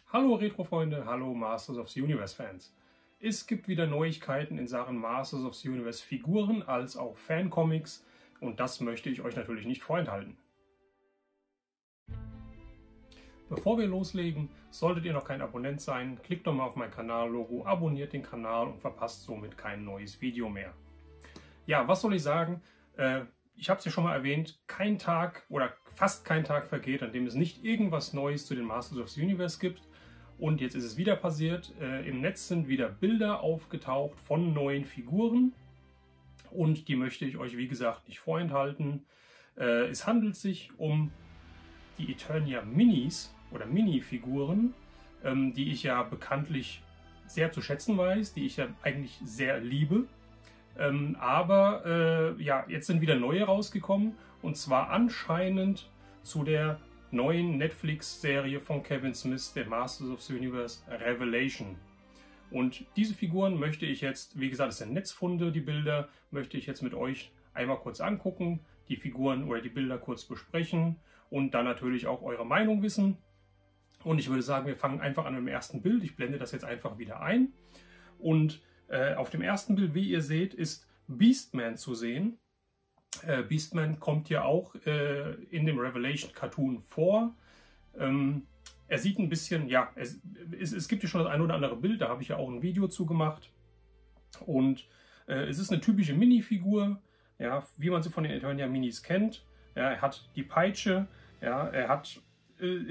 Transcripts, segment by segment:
Hallo Retro-Freunde, hallo Masters of the Universe Fans. Es gibt wieder Neuigkeiten in Sachen Masters of the Universe Figuren als auch Fancomics und das möchte ich euch natürlich nicht vorenthalten. Bevor wir loslegen, solltet ihr noch kein Abonnent sein, klickt doch mal auf mein Kanallogo, abonniert den Kanal und verpasst somit kein neues Video mehr. Ja, was soll ich sagen? Ich habe es ja schon mal erwähnt, kein Tag oder fast kein Tag vergeht, an dem es nicht irgendwas Neues zu den Masters of the Universe gibt. Und jetzt ist es wieder passiert. Im Netz sind wieder Bilder aufgetaucht von neuen Figuren. Und die möchte ich euch, wie gesagt, nicht vorenthalten. Es handelt sich um die Eternia Minis oder Mini-Figuren, die ich ja bekanntlich sehr zu schätzen weiß, die ich ja eigentlich sehr liebe. Ja, jetzt sind wieder neue rausgekommen und zwar anscheinend zu der neuen Netflix-Serie von Kevin Smith, der Masters of the Universe Revelation. Und diese Figuren möchte ich jetzt, wie gesagt, es sind Netzfunde, die Bilder, möchte ich jetzt mit euch einmal kurz angucken, die Figuren oder die Bilder kurz besprechen und dann natürlich auch eure Meinung wissen. Und ich würde sagen, wir fangen einfach an mit dem ersten Bild. Ich blende das jetzt einfach wieder ein. Und auf dem ersten Bild, wie ihr seht, ist Beastman zu sehen. Beastman kommt ja auch in dem Revelation Cartoon vor. Er sieht ein bisschen, ja, es gibt ja schon das ein oder andere Bild, da habe ich ja auch ein Video zu gemacht. Und es ist eine typische Minifigur, ja, wie man sie von den Eternia Minis kennt. Ja, er hat die Peitsche, ja, er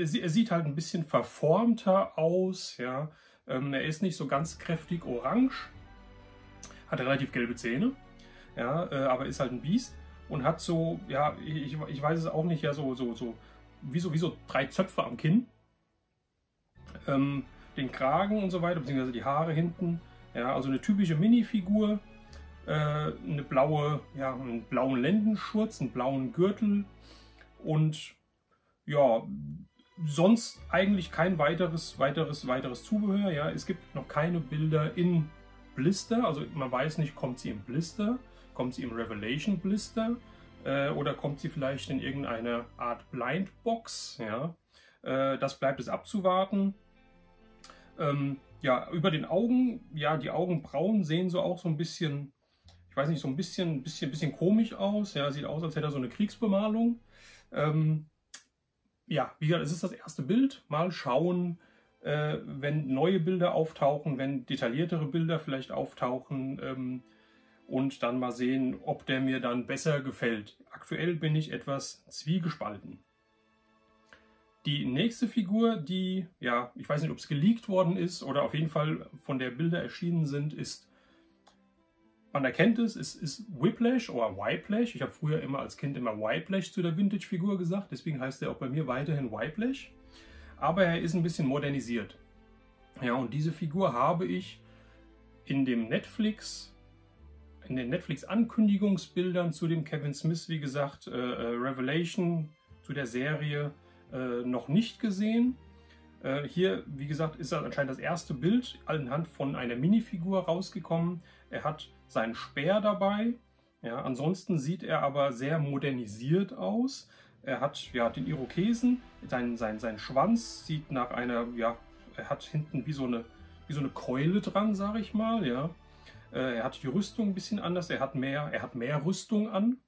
sieht halt ein bisschen verformter aus, ja. Er ist nicht so ganz kräftig orange, hat relativ gelbe Zähne, ja, aber ist halt ein Biest und hat so, ja, ich weiß es auch nicht, ja, wie so 3 Zöpfe am Kinn, den Kragen und so weiter, beziehungsweise die Haare hinten, ja, also eine typische Minifigur, einen blauen Lendenschurz, einen blauen Gürtel und ja, sonst eigentlich kein weiteres Zubehör. Ja, es gibt noch keine Bilder in Blister, also man weiß nicht, kommt sie im Blister, kommt sie im Revelation Blister oder kommt sie vielleicht in irgendeiner Art Blindbox. Ja, das bleibt es abzuwarten. Ja, über den Augen, ja, die Augenbrauen sehen so auch so ein bisschen, ich weiß nicht, so ein bisschen komisch aus. Ja, sieht aus, als hätte er so eine Kriegsbemalung. Ja, wie gesagt, es ist das erste Bild. Mal schauen, wenn neue Bilder auftauchen, wenn detailliertere Bilder vielleicht auftauchen und dann mal sehen, ob der mir dann besser gefällt. Aktuell bin ich etwas zwiegespalten. Die nächste Figur, die, ja, ich weiß nicht, ob es geleakt worden ist oder auf jeden Fall von der Bilder erschienen sind, ist, man erkennt es ist Whiplash oder Whiplash. Ich habe früher immer als Kind immer Whiplash zu der Vintage-Figur gesagt, deswegen heißt er auch bei mir weiterhin Whiplash. Aber er ist ein bisschen modernisiert. Ja, und diese Figur habe ich in den Netflix-Ankündigungsbildern zu dem Kevin Smith, wie gesagt, Revelation, zu der Serie, noch nicht gesehen. Hier, wie gesagt, ist anscheinend das erste Bild anhand von einer Minifigur rausgekommen. Er hat seinen Speer dabei. Ja, ansonsten sieht er aber sehr modernisiert aus. Er hat ja den Irokesen, sein Schwanz sieht nach einer, ja, er hat hinten wie so eine Keule dran, sage ich mal. Ja. Er hat die Rüstung ein bisschen anders, er hat mehr Rüstung an.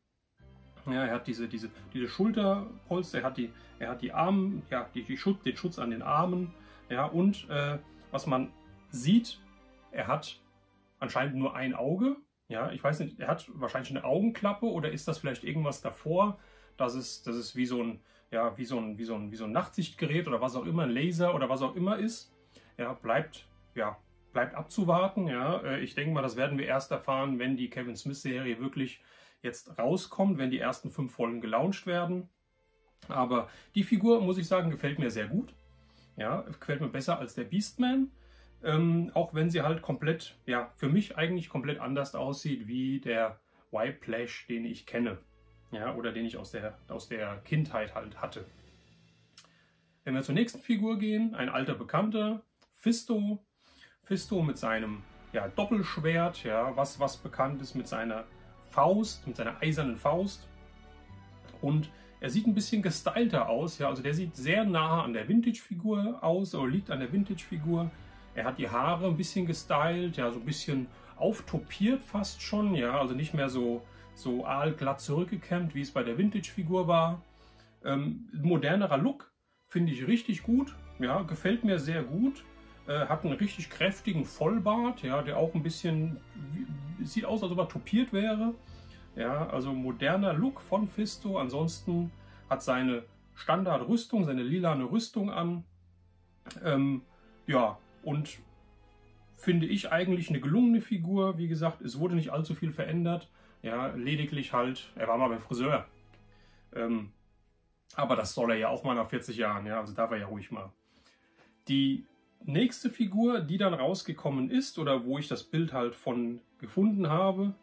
Ja, er hat diese Schulterpolster, er hat die Arme, ja, den Schutz an den Armen, ja, und was man sieht, er hat anscheinend nur ein Auge, ja, ich weiß nicht, er hat wahrscheinlich eine Augenklappe oder ist das vielleicht irgendwas davor, das ist wie so ein Nachtsichtgerät oder was auch immer, ein Laser oder was auch immer ist, ja, bleibt abzuwarten, ja, ich denke mal, das werden wir erst erfahren, wenn die Kevin Smith Serie wirklich jetzt rauskommt, wenn die ersten 5 Folgen gelauncht werden. Aber die Figur, muss ich sagen, gefällt mir sehr gut. Ja, gefällt mir besser als der Beastman. Auch wenn sie halt komplett, ja, für mich eigentlich komplett anders aussieht wie der Whiplash, den ich kenne. Ja, oder den ich aus der Kindheit halt hatte. Wenn wir zur nächsten Figur gehen, ein alter Bekannter, Fisto. Fisto mit seinem, ja, Doppelschwert, ja, was bekannt ist mit seiner Faust, mit seiner eisernen Faust. Und er sieht ein bisschen gestylter aus. Ja, also der sieht sehr nah an der Vintage-Figur aus oder liegt an der Vintage-Figur. Er hat die Haare ein bisschen gestylt, ja, so ein bisschen auftopiert fast schon. Ja, also nicht mehr so aalglatt zurückgekämmt, wie es bei der Vintage-Figur war. Modernerer Look, finde ich richtig gut. Ja, gefällt mir sehr gut. Hat einen richtig kräftigen Vollbart, ja, der auch ein bisschen sieht aus, als ob er topiert wäre. Ja, also moderner Look von Fisto. Ansonsten hat seine Standardrüstung, seine lilane Rüstung an. Ja, und finde ich eigentlich eine gelungene Figur. Wie gesagt, es wurde nicht allzu viel verändert. Ja, lediglich halt, er war mal beim Friseur. Aber das soll er ja auch mal nach 40 Jahren, ja, also darf er ja ruhig mal. Die nächste Figur, die dann rausgekommen ist, oder wo ich das Bild halt von gefunden habe,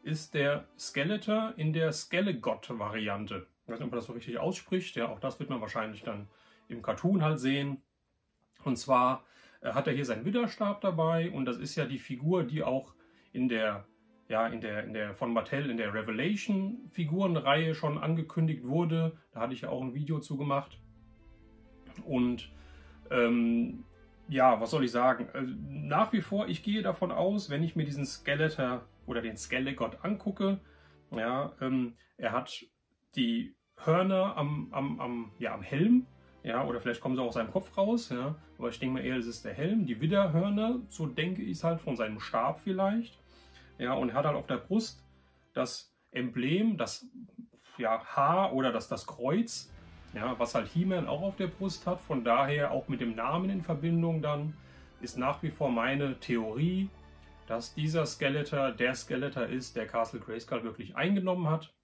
ist der Skeletor in der Skelegott-Variante. Ich weiß nicht, ob man das so richtig ausspricht. Ja, auch das wird man wahrscheinlich dann im Cartoon halt sehen. Und zwar hat er hier seinen Widderstab dabei. Und das ist ja die Figur, die auch in der von Mattel in der Revelation-Figurenreihe schon angekündigt wurde. Da hatte ich ja auch ein Video zu gemacht. Und ja, was soll ich sagen? Also, nach wie vor, ich gehe davon aus, wenn ich mir diesen Skeletor oder den Skelegott angucke, ja, er hat die Hörner am Helm, ja, oder vielleicht kommen sie auch aus seinem Kopf raus, ja, aber ich denke mal eher, das ist der Helm, die Widderhörner, so denke ich es halt, von seinem Stab vielleicht, ja, und er hat halt auf der Brust das Emblem, das Haar oder das Kreuz, ja, was halt He-Man auch auf der Brust hat, von daher auch mit dem Namen in Verbindung dann, ist nach wie vor meine Theorie, dass dieser Skeletor der Skeletor ist, der Castle Grayskull wirklich eingenommen hat,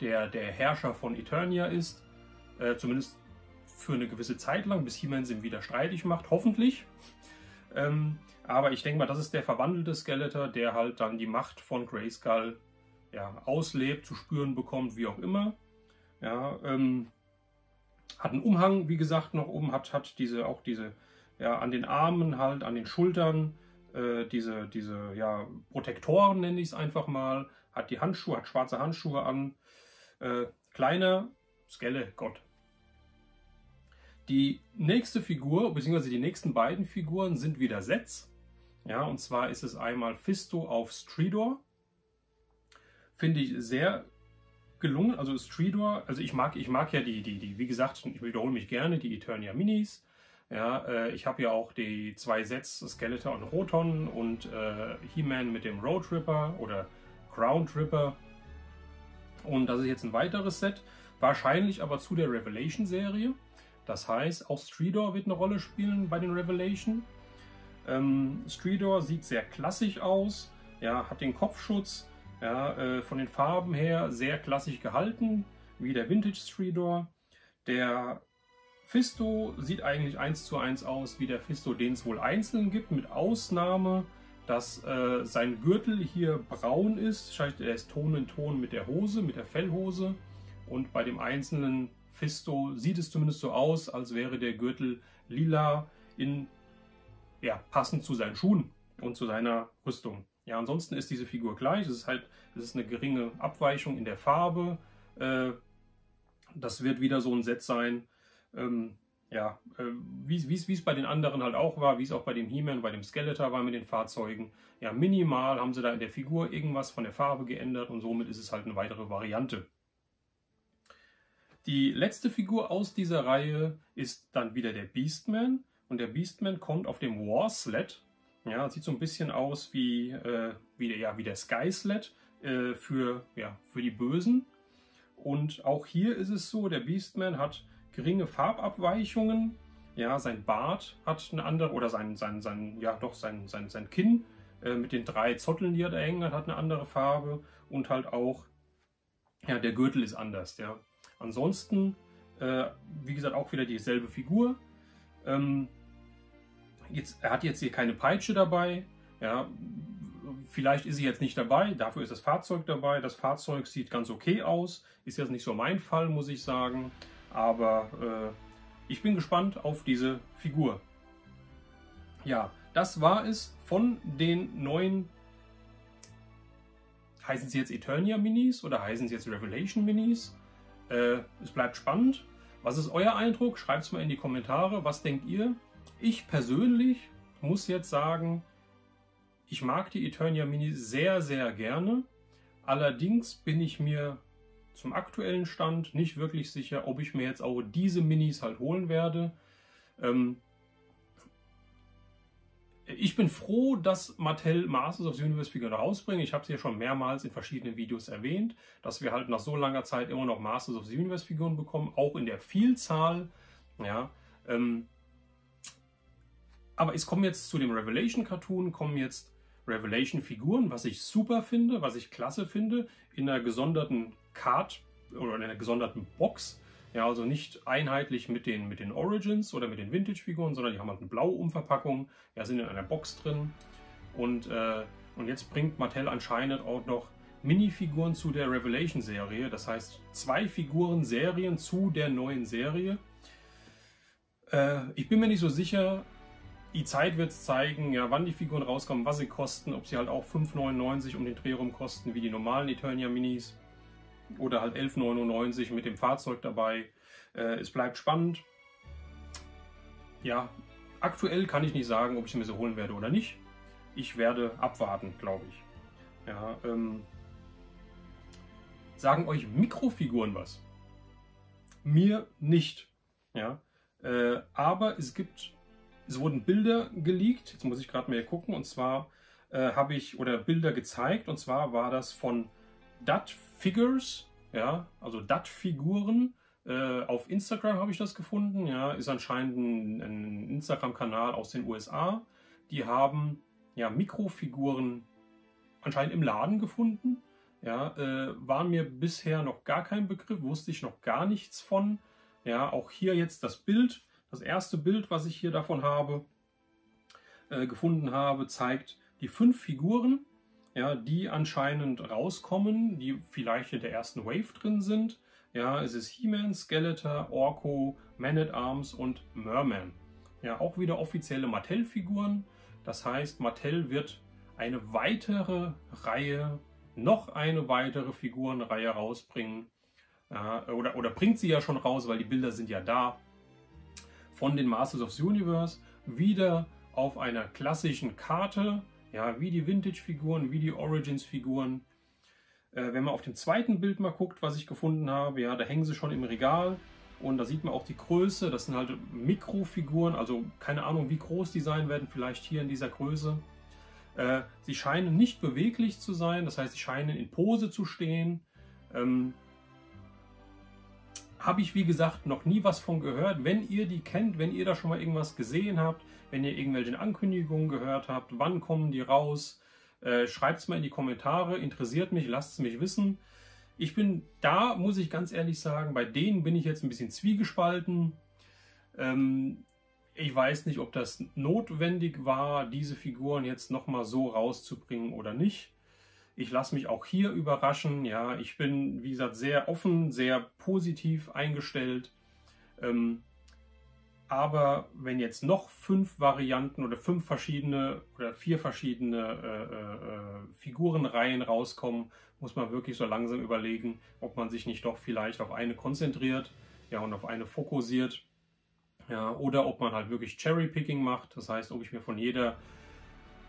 der Herrscher von Eternia ist, zumindest für eine gewisse Zeit lang, bis He-Man ihn wieder streitig macht, hoffentlich. Aber ich denke mal, das ist der verwandelte Skeletor, der halt dann die Macht von Grayskull auslebt, zu spüren bekommt, wie auch immer. Ja, hat einen Umhang, wie gesagt, noch oben, hat diese an den Armen halt, an den Schultern, diese Protektoren nenne ich es einfach mal, hat die Handschuhe, hat schwarze Handschuhe an, kleiner Skelegott. Die nächste Figur, beziehungsweise die nächsten beiden Figuren sind wieder Sets. Ja, und zwar ist es einmal Fisto auf Stridor. Finde ich sehr gelungen. Also Stridor, also ich mag ja die, wie gesagt, ich wiederhole mich gerne, die Eternia Minis. Ja, ich habe ja auch die 2 Sets, Skeletor und Roton und He-Man mit dem Road Ripper oder Ground Ripper. Und das ist jetzt ein weiteres Set, wahrscheinlich aber zu der Revelation-Serie. Das heißt, auch Stridor wird eine Rolle spielen bei den Revelation. Stridor sieht sehr klassisch aus, ja, hat den Kopfschutz, ja, von den Farben her sehr klassisch gehalten, wie der Vintage Stridor. Der Fisto sieht eigentlich 1:1 aus wie der Fisto, den es wohl einzeln gibt, mit Ausnahme, dass sein Gürtel hier braun ist. Er ist Ton in Ton mit der Hose, mit der Fellhose. Und bei dem einzelnen Fisto sieht es zumindest so aus, als wäre der Gürtel lila, passend zu seinen Schuhen und zu seiner Rüstung. Ja, ansonsten ist diese Figur gleich. Es ist eine geringe Abweichung in der Farbe. Das wird wieder so ein Set sein, wie es bei den anderen halt auch war, wie es auch bei dem He-Man, bei dem Skeletor war mit den Fahrzeugen. Ja, minimal haben sie da in der Figur irgendwas von der Farbe geändert und somit ist es halt eine weitere Variante. Die letzte Figur aus dieser Reihe ist dann wieder der Beastman. Und der Beastman kommt auf dem War Sled. Ja, sieht so ein bisschen aus wie der Sky Sled für die Bösen. Und auch hier ist es so, der Beastman hat geringe Farbabweichungen. Ja, sein Bart hat eine andere, oder sein Kinn mit den 3 Zotteln, die er da hängen hat eine andere Farbe. Und halt auch, ja, der Gürtel ist anders. Ja. Ansonsten, wie gesagt, auch wieder dieselbe Figur. Er hat jetzt hier keine Peitsche dabei. Ja, vielleicht ist sie jetzt nicht dabei, dafür ist das Fahrzeug dabei. Das Fahrzeug sieht ganz okay aus. Ist jetzt nicht so mein Fall, muss ich sagen. Aber ich bin gespannt auf diese Figur. Ja, das war es von den neuen, heißen sie jetzt Eternia Minis oder heißen sie jetzt Revelation Minis? Es bleibt spannend. Was ist euer Eindruck? Schreibt es mal in die Kommentare. Was denkt ihr? Ich persönlich muss jetzt sagen, ich mag die Eternia Mini sehr, sehr gerne. Allerdings bin ich mir zum aktuellen Stand nicht wirklich sicher, ob ich mir jetzt auch diese Minis halt holen werde. Ich bin froh, dass Mattel Masters of the Universe Figuren rausbringt. Ich habe es ja schon mehrmals in verschiedenen Videos erwähnt, dass wir halt nach so langer Zeit immer noch Masters of the Universe Figuren bekommen, auch in der Vielzahl. Ja, aber es kommen jetzt zu dem Revelation Cartoon, kommen jetzt Revelation Figuren, was ich super finde, was ich klasse finde, in einer gesonderten Card oder in einer gesonderten Box. Ja, also nicht einheitlich mit den Origins oder mit den Vintage-Figuren, sondern die haben halt eine blaue Umverpackung, ja, sind in einer Box drin. Und jetzt bringt Mattel anscheinend auch noch Minifiguren zu der Revelation-Serie. Das heißt, 2 Figuren-Serien zu der neuen Serie. Ich bin mir nicht so sicher. Die Zeit wird es zeigen, ja, wann die Figuren rauskommen, was sie kosten, ob sie halt auch 5,99 um den Dreh rum kosten, wie die normalen Eternia Minis. Oder halt 11,99 mit dem Fahrzeug dabei. Es bleibt spannend. Ja, aktuell kann ich nicht sagen, ob ich sie mir so holen werde oder nicht. Ich werde abwarten, glaube ich. Ja, sagen euch Mikrofiguren was? Mir nicht. Ja, aber es wurden Bilder geleakt. Jetzt muss ich gerade mal gucken. Und zwar habe ich Bilder gezeigt. Und zwar war das von DAT Figures, ja, also DAT Figuren. Auf Instagram habe ich das gefunden. Ja, ist anscheinend ein Instagram-Kanal aus den USA. Die haben ja Mikrofiguren anscheinend im Laden gefunden. Ja, waren mir bisher noch gar kein Begriff, wusste ich noch gar nichts von. Ja, auch hier jetzt das Bild. Das erste Bild, was ich hier davon gefunden habe, zeigt die 5 Figuren, ja, die anscheinend rauskommen, die vielleicht in der ersten Wave drin sind. Ja, es ist He-Man, Skeletor, Orko, Man-at-Arms und Merman. Ja, auch wieder offizielle Mattel-Figuren. Das heißt, Mattel wird eine weitere Reihe, noch eine weitere Figurenreihe rausbringen. Ja, oder bringt sie ja schon raus, weil die Bilder sind ja da. Von den Masters of the Universe wieder auf einer klassischen Karte, ja, wie die Vintage-Figuren, wie die Origins-Figuren. Wenn man auf dem zweiten Bild mal guckt, was ich gefunden habe, ja, da hängen sie schon im Regal und da sieht man auch die Größe. Das sind halt Mikrofiguren, also keine Ahnung, wie groß die sein werden, vielleicht hier in dieser Größe. Sie scheinen nicht beweglich zu sein, das heißt, sie scheinen in Pose zu stehen. Habe ich, wie gesagt, noch nie was von gehört. Wenn ihr die kennt, wenn ihr da schon mal irgendwas gesehen habt, wenn ihr irgendwelche Ankündigungen gehört habt, wann kommen die raus, schreibt es mal in die Kommentare, interessiert mich, lasst es mich wissen. Ich bin da, muss ich ganz ehrlich sagen, bei denen bin ich jetzt ein bisschen zwiegespalten. Ich weiß nicht, ob das notwendig war, diese Figuren jetzt nochmal so rauszubringen oder nicht. Ich lasse mich auch hier überraschen. Ja, ich bin, wie gesagt, sehr offen, sehr positiv eingestellt. Aber wenn jetzt noch 5 Varianten oder 5 verschiedene oder 4 verschiedene Figurenreihen rauskommen, muss man wirklich so langsam überlegen, ob man sich nicht doch vielleicht auf eine konzentriert, ja, und auf eine fokussiert. Ja, oder ob man halt wirklich Cherry-Picking macht. Das heißt, ob ich mir von jeder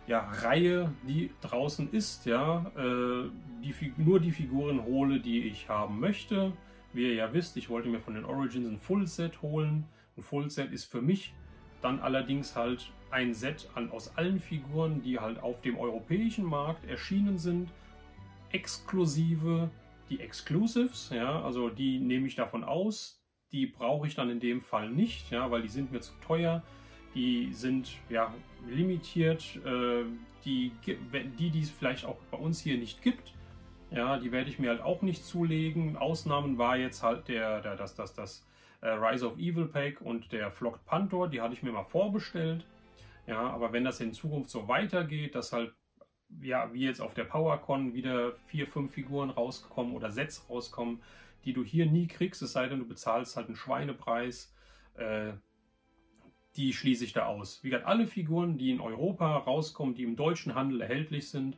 Reihe, die draußen ist, ja, nur die Figuren hole, die ich haben möchte. Wie ihr ja wisst, ich wollte mir von den Origins ein Full-Set holen. Ein Full-Set ist für mich dann allerdings halt ein Set aus allen Figuren, die halt auf dem europäischen Markt erschienen sind, exklusive die Exclusives, ja, also die nehme ich davon aus. Die brauche ich dann in dem Fall nicht, ja, weil die sind mir zu teuer. Die sind ja limitiert, die es vielleicht auch bei uns hier nicht gibt. Ja, die werde ich mir halt auch nicht zulegen. Ausnahmen war jetzt halt das Rise of Evil Pack und der Flocked Panther, die hatte ich mir mal vorbestellt. Ja, aber wenn das in Zukunft so weitergeht, dass halt, ja, wie jetzt auf der PowerCon wieder 4, 5 Figuren rauskommen oder Sets rauskommen, die du hier nie kriegst, es sei denn, du bezahlst halt einen Schweinepreis, die schließe ich da aus. Wie gesagt, alle Figuren, die in Europa rauskommen, die im deutschen Handel erhältlich sind,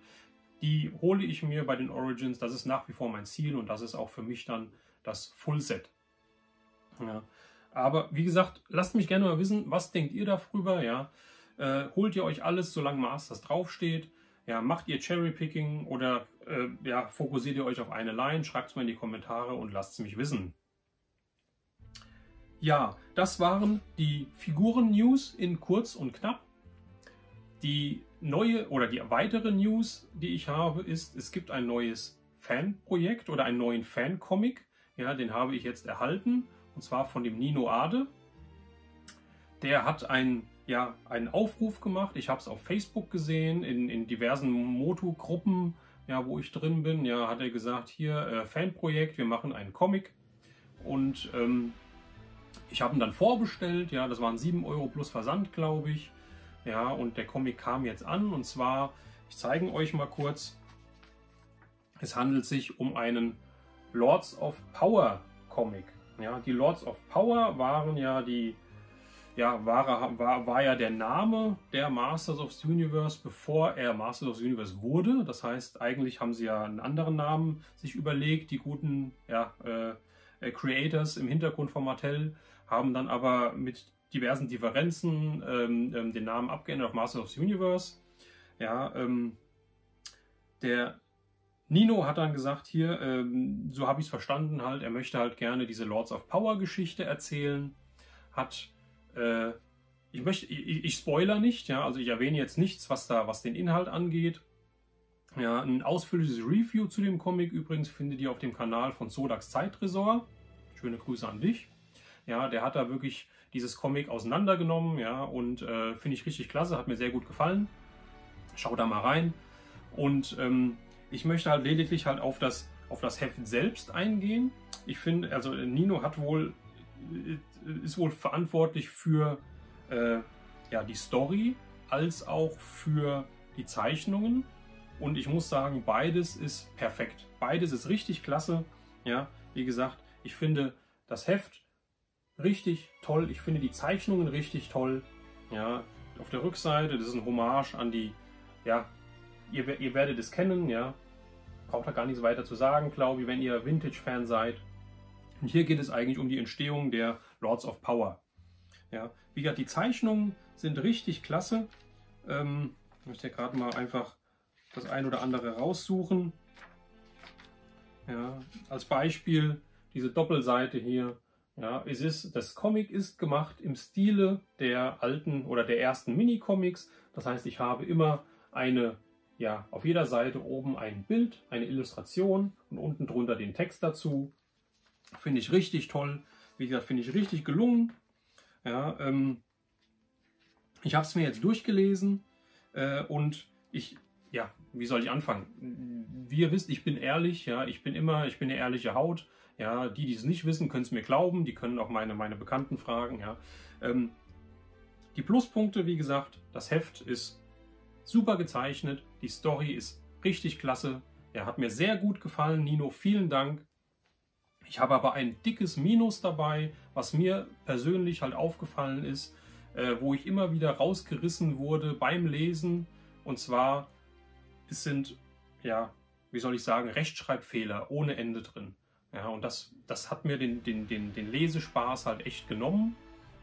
die hole ich mir bei den Origins. Das ist nach wie vor mein Ziel und das ist auch für mich dann das Fullset. Ja. Aber wie gesagt, lasst mich gerne mal wissen, was denkt ihr darüber? Ja? Holt ihr euch alles, solange Masters draufsteht? Ja, macht ihr Cherry-Picking oder ja, fokussiert ihr euch auf eine Line? Schreibt es mal in die Kommentare und lasst es mich wissen. Ja, das waren die Figuren-News in kurz und knapp. Die neue oder die weitere News, die ich habe, ist, es gibt ein neues Fanprojekt oder einen neuen Fan-Comic. Ja, den habe ich jetzt erhalten, und zwar von dem Nino Ade. Der hat einen Aufruf gemacht. Ich habe es auf Facebook gesehen, in diversen Motu-Gruppen, ja, wo ich drin bin. Ja, hat er gesagt, hier Fanprojekt, wir machen einen Comic. Und ich habe ihn dann vorbestellt. Ja, das waren 7 € plus Versand, glaube ich. Ja, und der Comic kam jetzt an. Und zwar, ich zeige euch mal kurz. Es handelt sich um einen Lords of Power Comic. Ja, die Lords of Power waren ja war ja der Name der Masters of the Universe, bevor er Masters of the Universe wurde. Das heißt, eigentlich haben sie ja einen anderen Namen sich überlegt. Die guten Creators im Hintergrund von Mattel haben dann aber mit diversen Differenzen den Namen abgeändert auf Masters of the Universe. Ja, der Nino hat dann gesagt, hier, so habe ich es verstanden, halt, er möchte halt gerne diese Lords of Power Geschichte erzählen. Ich spoiler nicht, ja, also ich erwähne jetzt nichts, was den Inhalt angeht. Ja, ein ausführliches Review zu dem Comic übrigens findet ihr auf dem Kanal von Zodax Zeittresor. Schöne Grüße an dich. Ja, der hat da wirklich dieses Comic auseinandergenommen, ja, und finde ich richtig klasse, hat mir sehr gut gefallen. Schau da mal rein. Und ich möchte halt lediglich halt auf das Heft selbst eingehen. Ich finde, also Nino ist wohl verantwortlich für die Story als auch für die Zeichnungen. Und ich muss sagen, beides ist perfekt. Beides ist richtig klasse. Ja, wie gesagt, ich finde das Heft richtig toll. Ich finde die Zeichnungen richtig toll. Ja, auf der Rückseite, das ist ein Hommage an die, ja, ihr werdet es kennen, ja. Braucht da gar nichts weiter zu sagen, glaube ich, wenn ihr Vintage-Fan seid. Und hier geht es eigentlich um die Entstehung der Lords of Power. Ja, wie gesagt, die Zeichnungen sind richtig klasse. Ich möchte ja gerade mal einfach das ein oder andere raussuchen. Ja, als Beispiel diese Doppelseite hier. Ja, das Comic ist gemacht im Stile der alten oder der ersten Mini-Comics. Das heißt, ich habe immer auf jeder Seite oben ein Bild, eine Illustration und unten drunter den Text dazu. Finde ich richtig toll. Wie gesagt, finde ich richtig gelungen. Ja, ich habe es mir jetzt durchgelesen und wie soll ich anfangen? Wie ihr wisst, ich bin ehrlich, ja, ich bin eine ehrliche Haut. Ja, die es nicht wissen, können es mir glauben, die können auch meine Bekannten fragen. Ja. Die Pluspunkte, wie gesagt, das Heft ist super gezeichnet, die Story ist richtig klasse. Er hat mir sehr gut gefallen, Nino, vielen Dank. Ich habe aber ein dickes Minus dabei, was mir persönlich halt aufgefallen ist, wo ich immer wieder rausgerissen wurde beim Lesen. Und zwar, es sind, ja, wie soll ich sagen, Rechtschreibfehler ohne Ende drin. Ja, und das hat mir den Lesespaß halt echt genommen.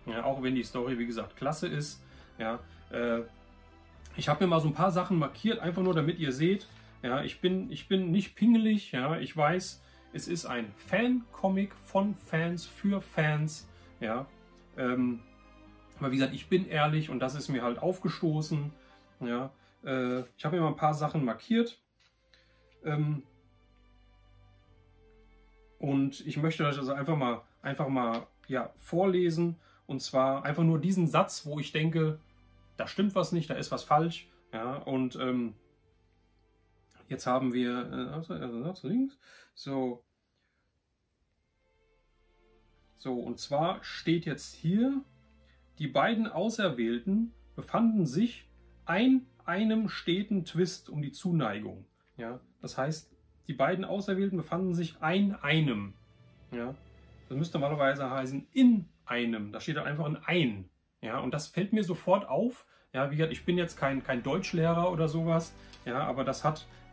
Ja, auch wenn die Story, wie gesagt, klasse ist. Ja, ich habe mir mal so ein paar Sachen markiert, einfach nur damit ihr seht. Ja, ich bin nicht pingelig. Ja, ich weiß, es ist ein Fan-Comic von Fans für Fans. Ja, aber wie gesagt, ich bin ehrlich und das ist mir halt aufgestoßen. Ja, ich habe mir mal ein paar Sachen markiert. Und ich möchte euch also einfach mal vorlesen. Und zwar einfach nur diesen Satz, wo ich denke, da stimmt was nicht, da ist was falsch. Ja, und jetzt haben wir links. So, und zwar steht jetzt hier, die beiden Auserwählten befanden sich einem steten Twist um die Zuneigung. Ja, das heißt, die beiden Auserwählten befanden sich einem. Ja, das müsste normalerweise heißen in einem. Da steht dann einfach ein. Ja, und das fällt mir sofort auf. Ja, wie gesagt, ich bin jetzt kein Deutschlehrer oder sowas. Ja, aber das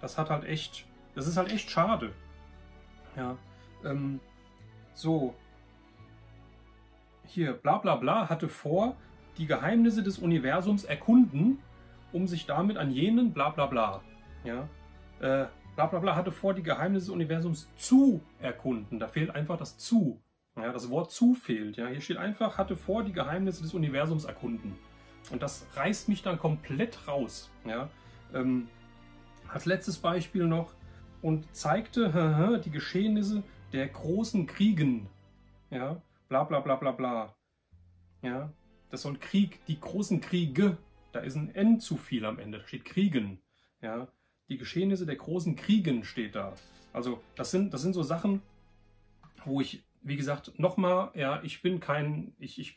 ist halt echt schade. Ja, So, hier, bla bla bla hatte vor, die Geheimnisse des Universums erkunden, um sich damit an jenen bla bla bla. Ja, bla bla bla hatte vor, die Geheimnisse des Universums zu erkunden. Da fehlt einfach das zu. Ja, das Wort zu fehlt. Ja, hier steht einfach, hatte vor, die Geheimnisse des Universums erkunden. Und das reißt mich dann komplett raus. Ja, als letztes Beispiel noch, und zeigte die Geschehnisse der großen Kriegen. Ja, bla bla bla bla bla. Ja, das soll Krieg, die großen Kriege. Da ist ein N zu viel am Ende, da steht Kriegen. Ja, die Geschehnisse der großen Kriegen steht da. Also das sind so Sachen, wo ich, wie gesagt, nochmal, ja, ich bin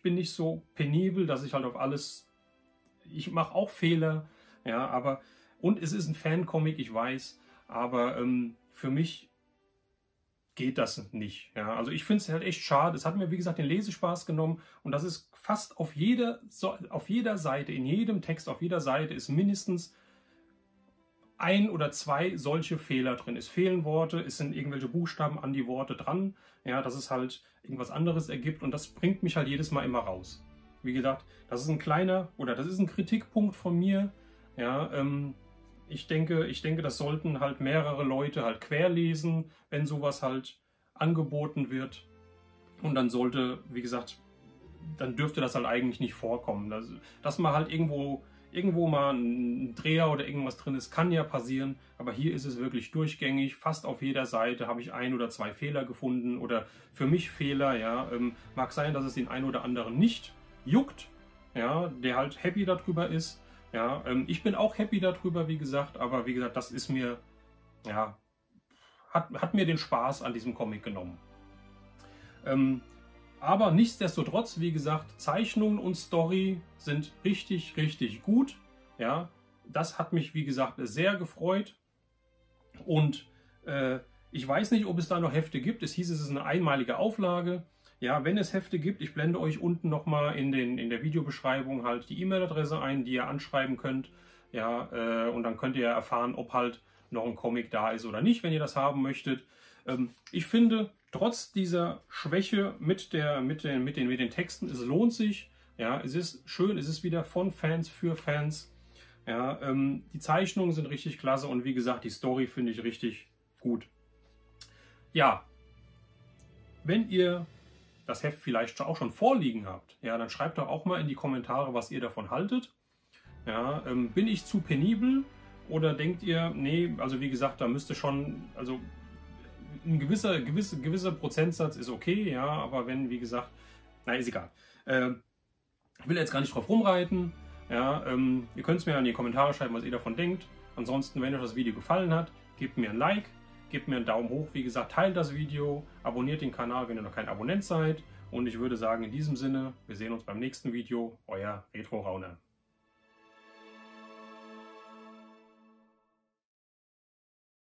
nicht so penibel, dass ich halt auf alles, ich mache auch Fehler, ja, aber, und es ist ein Fancomic, ich weiß, aber für mich geht das nicht. Ja, also ich finde es halt echt schade. Es hat mir, wie gesagt, den Lesespaß genommen und das ist fast auf jeder Seite, in jedem Text, auf jeder Seite ist mindestens ein oder zwei solche Fehler drin. Es fehlen Worte, es sind irgendwelche Buchstaben an die Worte dran, ja, dass es halt irgendwas anderes ergibt und das bringt mich halt jedes Mal immer raus. Wie gesagt, das ist ein kleiner oder das ist ein Kritikpunkt von mir, ja, ich denke, das sollten halt mehrere Leute halt querlesen, wenn sowas halt angeboten wird. Und dann sollte, wie gesagt, dann dürfte das halt eigentlich nicht vorkommen. Dass man halt irgendwo mal ein Dreher oder irgendwas drin ist, kann ja passieren. Aber hier ist es wirklich durchgängig. Fast auf jeder Seite habe ich ein oder zwei Fehler gefunden oder für mich Fehler. Ja, mag sein, dass es den einen oder anderen nicht juckt, ja, der halt happy darüber ist. Ja, ich bin auch happy darüber, wie gesagt, aber wie gesagt, das ist mir, ja, hat mir den Spaß an diesem Comic genommen. Aber nichtsdestotrotz, wie gesagt, Zeichnungen und Story sind richtig, richtig gut. Ja, das hat mich, wie gesagt, sehr gefreut. Und ich weiß nicht, ob es da noch Hefte gibt. Es hieß, es ist eine einmalige Auflage. Ja, wenn es Hefte gibt, ich blende euch unten nochmal in der Videobeschreibung halt die E-Mail-Adresse ein, die ihr anschreiben könnt. Ja, und dann könnt ihr erfahren, ob halt noch ein Comic da ist oder nicht, wenn ihr das haben möchtet. Ich finde, trotz dieser Schwäche mit den Texten, es lohnt sich. Ja, es ist schön, es ist wieder von Fans für Fans. Ja, die Zeichnungen sind richtig klasse und wie gesagt, die Story finde ich richtig gut. Ja, wenn ihr das Heft vielleicht auch schon vorliegen habt, ja, dann schreibt doch auch mal in die Kommentare, was ihr davon haltet. Ja, bin ich zu penibel oder denkt ihr, nee, also wie gesagt, da müsste schon, also ein gewisser Prozentsatz ist okay, ja, aber wenn, wie gesagt, na, ist egal. Ich will jetzt gar nicht drauf rumreiten. Ja, ihr könnt es mir in die Kommentare schreiben, was ihr davon denkt. Ansonsten, wenn euch das Video gefallen hat, gebt mir ein Like. Gebt mir einen Daumen hoch, wie gesagt, teilt das Video, abonniert den Kanal, wenn ihr noch kein Abonnent seid. Und ich würde sagen, in diesem Sinne, wir sehen uns beim nächsten Video. Euer Retro Rauner.